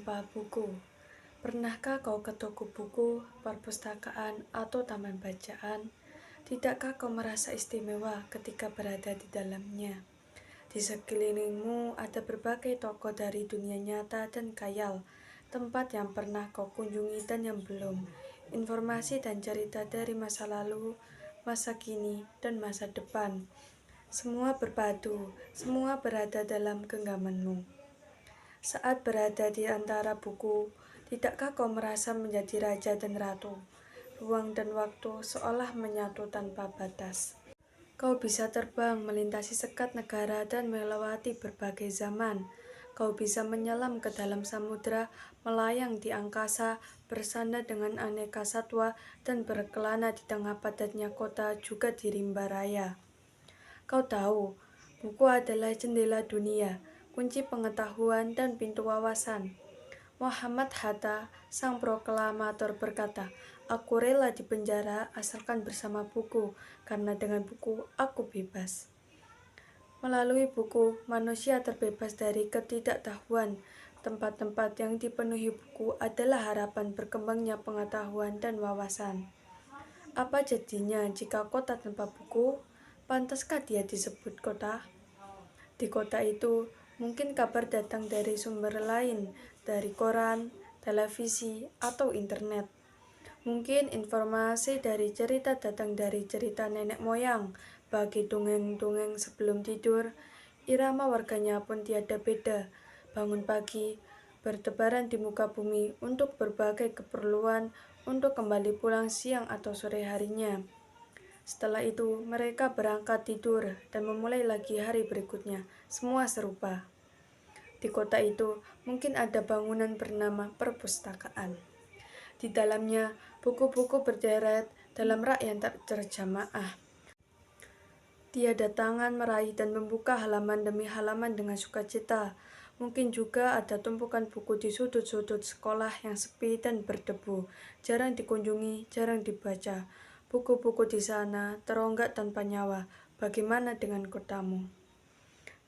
tanpa buku. Pernahkah kau ke toko buku, perpustakaan, atau taman bacaan? Tidakkah kau merasa istimewa ketika berada di dalamnya? Di sekelilingmu ada berbagai toko dari dunia nyata dan khayal, tempat yang pernah kau kunjungi dan yang belum, informasi dan cerita dari masa lalu, masa kini, dan masa depan. Semua berpadu, semua berada dalam genggamanmu. Saat berada di antara buku, tidakkah kau merasa menjadi raja dan ratu? Ruang dan waktu seolah menyatu tanpa batas. Kau bisa terbang melintasi sekat negara dan melewati berbagai zaman. Kau bisa menyelam ke dalam samudera, melayang di angkasa, bersandar dengan aneka satwa, dan berkelana di tengah padatnya kota juga di rimba raya. Kau tahu, buku adalah jendela dunia, kunci pengetahuan dan pintu wawasan. Muhammad Hatta, sang proklamator berkata, "Aku rela dipenjara asalkan bersama buku, karena dengan buku aku bebas." Melalui buku, manusia terbebas dari ketidaktahuan. Tempat-tempat yang dipenuhi buku adalah harapan berkembangnya pengetahuan dan wawasan. Apa jadinya jika kota tanpa buku? Pantaskah dia disebut kota? Di kota itu, mungkin kabar datang dari sumber lain, dari koran, televisi, atau internet. Mungkin informasi dari cerita datang dari cerita nenek moyang, bagi dongeng-dongeng sebelum tidur. Irama warganya pun tiada beda. Bangun pagi, bertebaran di muka bumi untuk berbagai keperluan, untuk kembali pulang siang atau sore harinya. Setelah itu, mereka berangkat tidur dan memulai lagi hari berikutnya. Semua serupa. Di kota itu, mungkin ada bangunan bernama perpustakaan. Di dalamnya, buku-buku berderet dalam rak yang tak terjamaah. Tiada tangan meraih dan membuka halaman demi halaman dengan sukacita. Mungkin juga ada tumpukan buku di sudut-sudut sekolah yang sepi dan berdebu, jarang dikunjungi, jarang dibaca. Buku-buku di sana teronggak tanpa nyawa. Bagaimana dengan kotamu?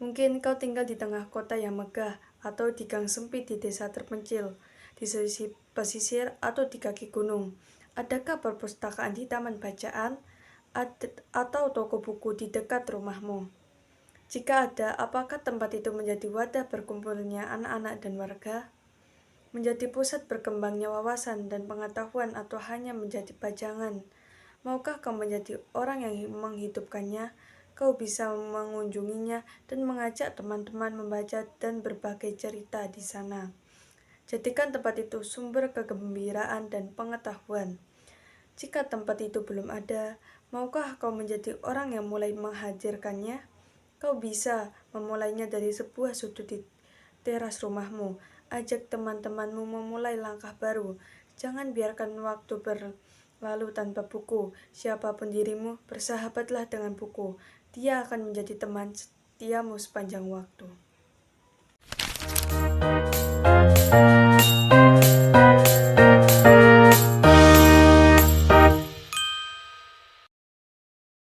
Mungkin kau tinggal di tengah kota yang megah, atau di gang sempit di desa terpencil, di sisi pesisir atau di kaki gunung. Adakah perpustakaan di taman bacaan? Atau toko buku di dekat rumahmu? Jika ada, apakah tempat itu menjadi wadah berkumpulnya anak-anak dan warga? Menjadi pusat berkembangnya wawasan dan pengetahuan atau hanya menjadi pajangan? Maukah kau menjadi orang yang menghidupkannya? Kau bisa mengunjunginya dan mengajak teman-teman membaca dan berbagai cerita di sana. Jadikan tempat itu sumber kegembiraan dan pengetahuan. Jika tempat itu belum ada, maukah kau menjadi orang yang mulai menghadirkannya? Kau bisa memulainya dari sebuah sudut di teras rumahmu. Ajak teman-temanmu memulai langkah baru. Jangan biarkan waktu berlalu tanpa buku. Siapapun dirimu, bersahabatlah dengan buku. Dia akan menjadi teman setiamu sepanjang waktu.